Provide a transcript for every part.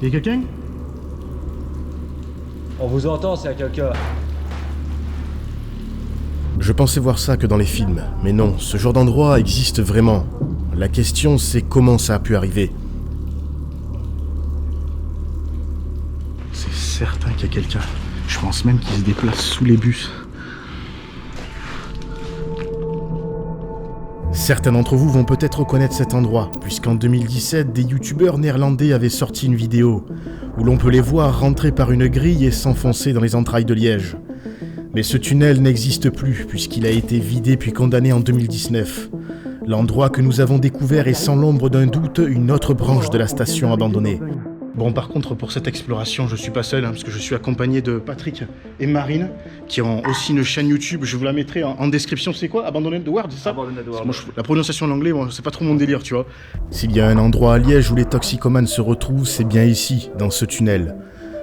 Y'a quelqu'un? On vous entend s'il y a quelqu'un. Je pensais voir ça que dans les films, mais non, ce genre d'endroit existe vraiment. La question c'est comment ça a pu arriver. C'est certain qu'il y a quelqu'un. Je pense même qu'il se déplace sous les bus. Certains d'entre vous vont peut-être reconnaître cet endroit, puisqu'en 2017, des youtubeurs néerlandais avaient sorti une vidéo où l'on peut les voir rentrer par une grille et s'enfoncer dans les entrailles de Liège. Mais ce tunnel n'existe plus, puisqu'il a été vidé puis condamné en 2019. L'endroit que nous avons découvert est sans l'ombre d'un doute une autre branche de la station abandonnée. Bon, par contre, pour cette exploration, je suis pas seul, parce que je suis accompagné de Patrick et Marine, qui ont aussi une chaîne YouTube. Je vous la mettrai en description. C'est quoi? Abandoned World, c'est ça? Abandoned World. Moi, la prononciation en anglais, bon, c'est pas trop mon délire, tu vois. S'il y a un endroit à Liège où les toxicomanes se retrouvent, c'est bien ici, dans ce tunnel,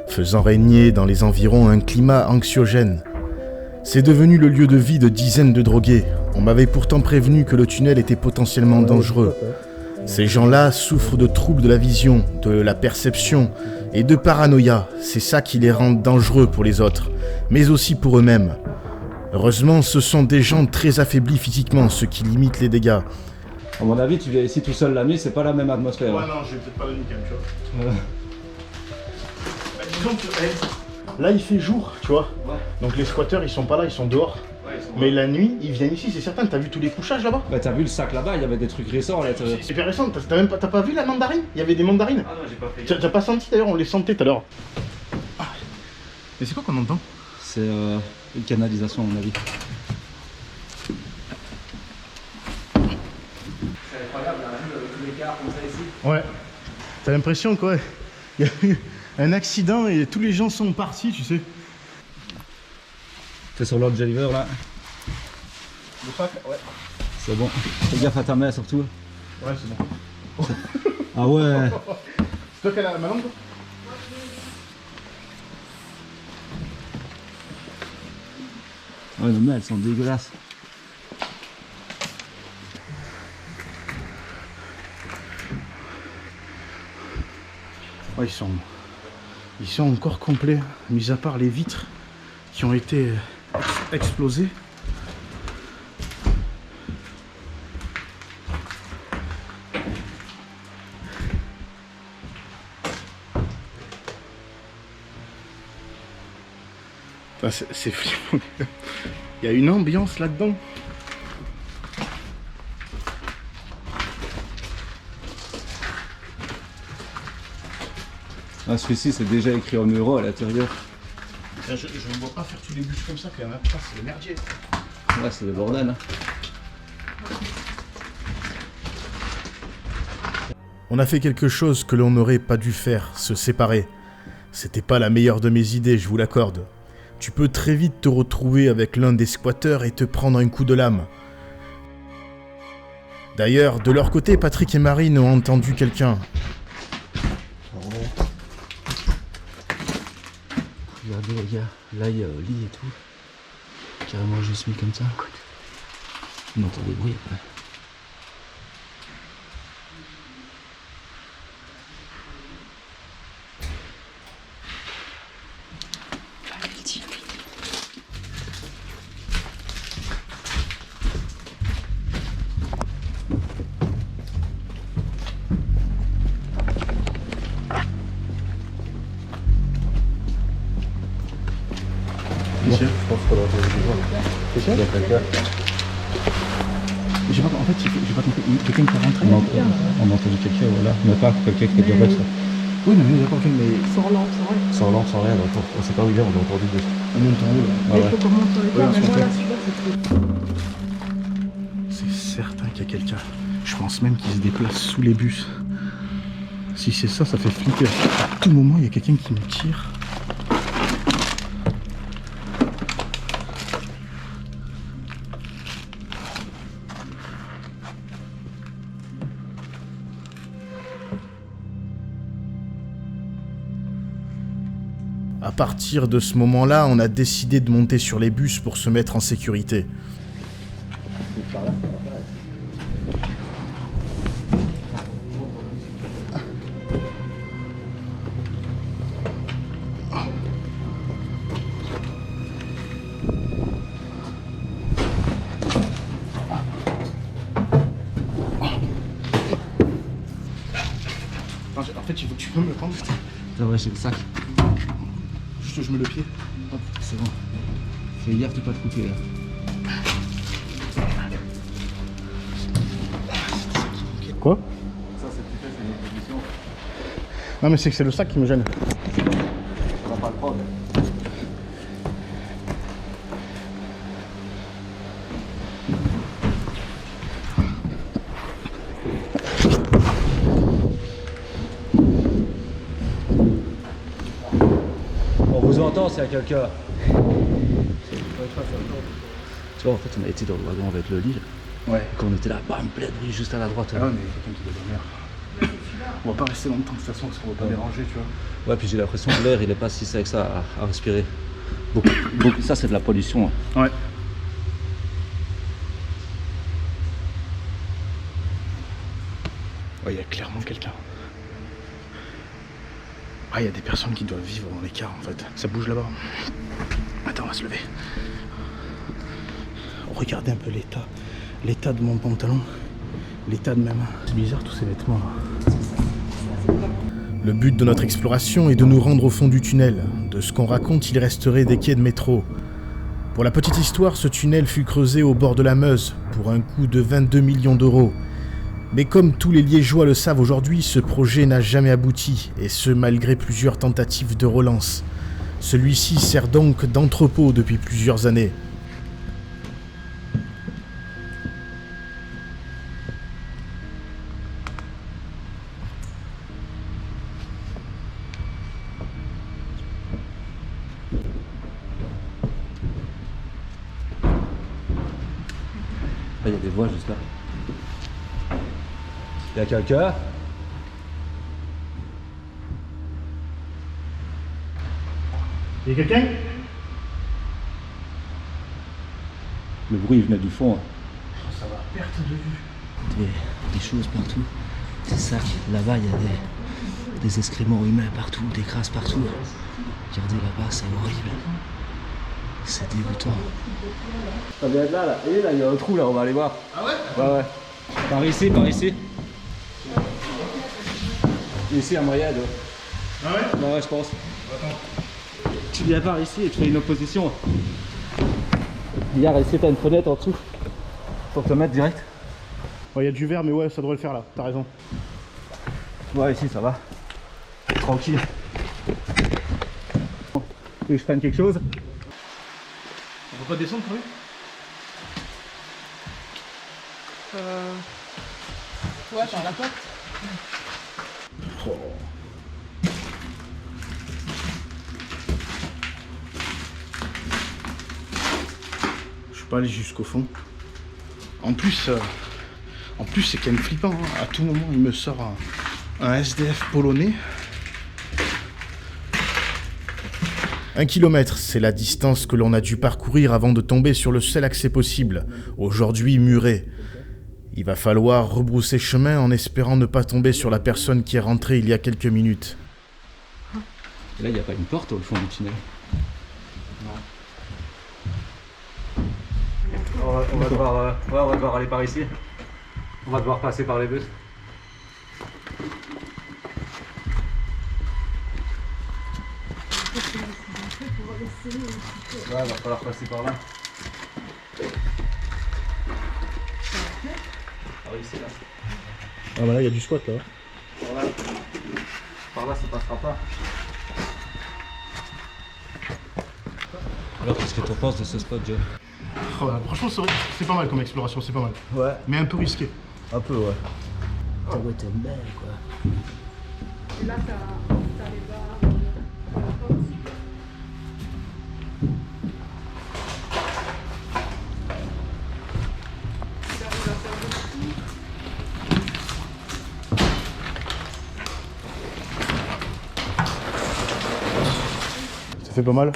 faisant régner dans les environs un climat anxiogène. C'est devenu le lieu de vie de dizaines de drogués. On m'avait pourtant prévenu que le tunnel était potentiellement dangereux. Ces gens-là souffrent de troubles de la vision, de la perception et de paranoïa. C'est ça qui les rend dangereux pour les autres, mais aussi pour eux-mêmes. Heureusement, ce sont des gens très affaiblis physiquement, ce qui limite les dégâts. À mon avis, tu viens ici tout seul la nuit, c'est pas la même atmosphère. Ouais, non, je vais peut-être pas la nuit quand même, tu vois. Bah, disons que là, il fait jour, tu vois. Ouais. Donc les squatteurs, ils sont pas là, ils sont dehors. Mais la nuit, ils viennent ici, c'est certain. T'as vu tous les couchages là-bas? Bah t'as vu le sac là-bas, il y avait des trucs récents. C'est super récent. T'as pas vu la mandarine? Il y avait des mandarines. Ah non, j'ai pas fait. T'as pas senti d'ailleurs? On les sentait tout à l'heure. Ah. Mais c'est quoi qu'on entend? C'est une canalisation à mon avis. C'est incroyable, la vue avec tous les cars comme ça ici. Ouais. T'as l'impression quoi? Il y a eu un accident et tous les gens sont partis, tu sais. C'est sur l'autre Jeliver là. Le pack, ouais. C'est bon. Fais gaffe à ta main surtout. Ouais, c'est bon. Ah ouais. C'est toi qui as la langue toi? Ouais, les mains elles sont dégueulasses. Ouais, ils sont encore complets, mis à part les vitres qui ont été explosées. C'est flippant. Il y a une ambiance là-dedans. Ah, celui-ci c'est déjà écrit en euros à l'intérieur. Je ne vois pas faire tous les bus comme ça quand même. C'est le merdier. Ouais, c'est le bordel. Hein. On a fait quelque chose que l'on n'aurait pas dû faire, se séparer. C'était pas la meilleure de mes idées, je vous l'accorde. Tu peux très vite te retrouver avec l'un des squatteurs et te prendre un coup de lame. D'ailleurs, de leur côté, Patrick et Marine ont entendu quelqu'un. Regardez les gars, là il y a le lit et tout. Carrément juste mis comme ça. On entend des bruits après. Monsieur, Je pense qu'on entend des bruits. c'est ça? Il y a quelqu'un. J'ai pas, en fait, j'ai pas compris. Quelqu'un qui est rentré? On a entendu quelqu'un, voilà. Mais pas quelqu'un qui est déjà ça. Oui, mais d'accord, mais. Sans lampe, sans rien. Sans lampe, sans rien, on sait pas où il est, on a entendu des... On monte en haut là. Mais il faut qu'on monte sur les Ouais, toits, on mais se moi là, monte. celui-là, c'est trop. C'est certain qu'il y a quelqu'un. Je pense même qu'il se déplace sous les bus. Si c'est ça, ça fait flipper. À tout moment, il y a quelqu'un qui nous tire. À partir de ce moment-là, on a décidé de monter sur les bus pour se mettre en sécurité. En fait, tu peux me le prendre. Ça va, j'ai le sac. Juste, je mets le pied. Hop, c'est bon. Fais gaffe de pas te couper là. Quoi? Ça, c'est peut-être une position. Non, mais c'est que c'est le sac qui me gêne. On va pas le prendre. On vous entend s'il y a quelqu'un. Tu vois, en fait, on a été dans le wagon avec le lit. Ouais. Quand on était là, bam, plein de bruit juste à la droite. Ah ouais, mais il y a quelqu'un qui doit dormir. On va pas rester longtemps de toute façon parce qu'on va pas déranger, tu vois. Ouais, puis j'ai l'impression que l'air, il est pas si sec que ça à respirer. Beaucoup, ça, c'est de la pollution. Hein. Ouais. Ouais, il y a clairement quelqu'un. Ah, il y a des personnes qui doivent vivre dans les cars en fait. Ça bouge là-bas. Attends, on va se lever. Regardez un peu l'état de mon pantalon, l'état de ma main. C'est bizarre tous ces vêtements là. Le but de notre exploration est de nous rendre au fond du tunnel. De ce qu'on raconte, il resterait des quais de métro. Pour la petite histoire, ce tunnel fut creusé au bord de la Meuse pour un coût de 22 millions d'euros. Mais comme tous les Liégeois le savent aujourd'hui, ce projet n'a jamais abouti, et ce malgré plusieurs tentatives de relance. Celui-ci sert donc d'entrepôt depuis plusieurs années. Il y a des voix juste là. Il y a quelqu'un? Il y a quelqu'un? Le bruit il venait du fond. Hein. Ça va, perte de vue. Des choses partout. Des sacs. Là-bas, il y a des excréments humains partout, des crasses partout. Regardez là-bas, c'est horrible. C'est dégoûtant. Ça vient de là, là. Et là, il y a un trou là, on va aller voir. Ah ouais? Ouais, ouais. Par ici, par ici. Ici, à moyen, là. Ah ouais? Ouais, ouais, je pense. Attends. Tu viens par ici et tu fais une opposition. Regarde, ici, t'as une fenêtre en dessous. Faut te mettre direct. Ouais, il y a du verre, mais ouais, ça devrait le faire là, t'as raison. Ouais, ici, ça va. Tranquille. Tu veux que je prenne quelque chose? On peut pas descendre quand même? Ouais, par la porte. Oh. Je suis pas allé jusqu'au fond. En plus c'est quand même flippant. Hein. À tout moment, il me sort un SDF polonais. 1 kilomètre, c'est la distance que l'on a dû parcourir avant de tomber sur le seul accès possible, aujourd'hui muré. Il va falloir rebrousser chemin en espérant ne pas tomber sur la personne qui est rentrée il y a quelques minutes. Et là, il n'y a pas une porte au fond du tunnel. On va devoir aller par ici. On va devoir passer par les bus. Ouais, va falloir passer par là. Par ici, là. Ah bah là, il y a du squat là. Par là, ça passera pas. Alors, qu'est-ce que tu penses de ce spot, Joe? Oh, franchement, c'est pas mal comme exploration, c'est pas mal. Ouais. Mais un peu risqué. Un peu, ouais. Ah ouais, t'es belle, quoi. Et là, t'as les barres, la porte. Ça fait pas mal.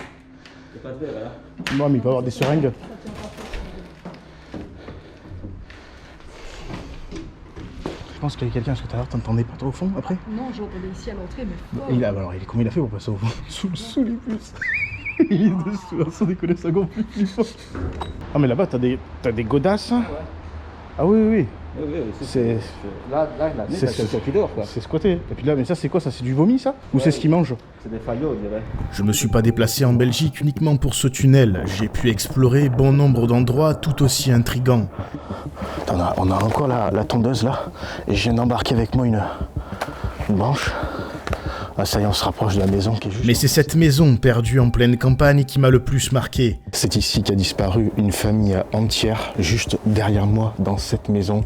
Y'a pas de verre, là. Non, mais il peut y avoir des seringues. Je pense qu'il y avait quelqu'un, parce que tout à l'heure, t'entendais pas toi au fond après? Non, j'entendais ici à l'entrée, mais fort. Alors, comment il a fait pour passer au fond? Sous les puces. Il est dessous, sans déconner, ça gonfle plus fort. Ah, mais là-bas, t'as des godasses. Ouais. Ah oui, oui, oui. C'est... Là, c'est quelqu'un qui dort, quoi. C'est squatté. Et puis là, mais ça c'est quoi ça? C'est du vomi ça? Ou c'est ce qu'ils mangent? C'est des faillots, on dirait. Je me suis pas déplacé en Belgique uniquement pour ce tunnel, j'ai pu explorer bon nombre d'endroits tout aussi intrigants. On a encore la tondeuse là, et je viens d'embarquer avec moi une branche. Ah ça y est, on se rapproche de la maison qui est juste... Mais c'est cette maison perdue en pleine campagne qui m'a le plus marqué. C'est ici qu'a disparu une famille entière, juste derrière moi, dans cette maison.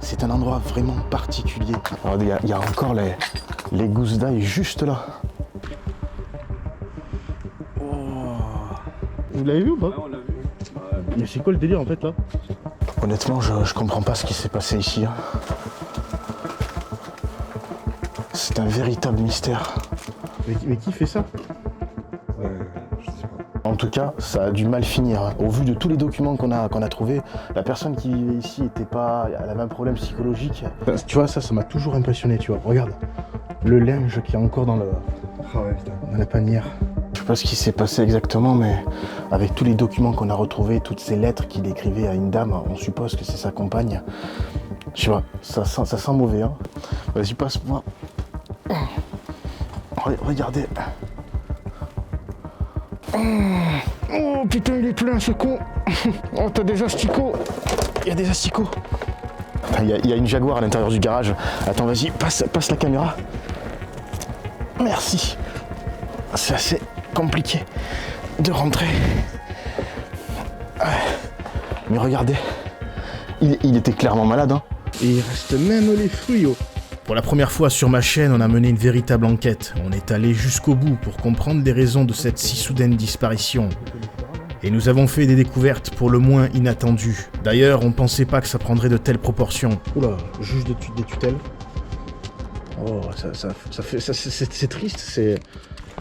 C'est un endroit vraiment particulier. Alors, il y a encore les gousses d'ail juste là. Oh. Vous l'avez vu ou pas? Ouais, on l'a vu. Mais c'est quoi le délire en fait là? Honnêtement, je comprends pas ce qui s'est passé ici. Hein. C'est un véritable mystère. Mais qui fait ça? Je sais pas. En tout cas, ça a du mal finir. Au vu de tous les documents qu'on a trouvés, la personne qui vivait ici elle avait un problème psychologique. Tu vois, ça m'a toujours impressionné, tu vois. Regarde, le linge qui est encore dans la panière. Je sais pas ce qui s'est passé exactement, mais avec tous les documents qu'on a retrouvés, toutes ces lettres qu'il écrivait à une dame, on suppose que c'est sa compagne. Je sais pas, ça sent mauvais, hein. Vas-y, passe-moi. Regardez. Oh putain, il est plein ce con. Oh, t'as des asticots. Il y a des asticots. Il y a une Jaguar à l'intérieur du garage. Attends, vas-y, passe la caméra. Merci. C'est assez compliqué de rentrer. Mais regardez, il était clairement malade, hein. Et il reste même les fruits, oh. Pour la première fois sur ma chaîne, on a mené une véritable enquête. On est allé jusqu'au bout pour comprendre les raisons de cette si soudaine disparition. Et nous avons fait des découvertes pour le moins inattendues. D'ailleurs, on pensait pas que ça prendrait de telles proportions. Oula, juge des tutelles. Oh, c'est triste, c'est...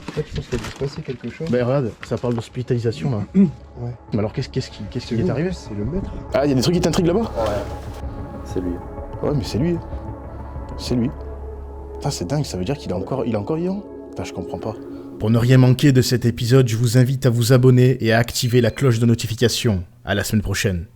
En fait, je pense qu'il a dû se passer quelque chose. Ben regarde, ça parle d'hospitalisation là. Ouais. Mais alors qu'est-ce qui est arrivé? C'est le maître. Ah, il y a des trucs qui t'intriguent là-bas? Ouais. C'est lui. Ouais, mais c'est lui. C'est lui. Putain, c'est dingue, ça veut dire qu'il est encore vivant? Putain, je comprends pas. Pour ne rien manquer de cet épisode, je vous invite à vous abonner et à activer la cloche de notification. À la semaine prochaine.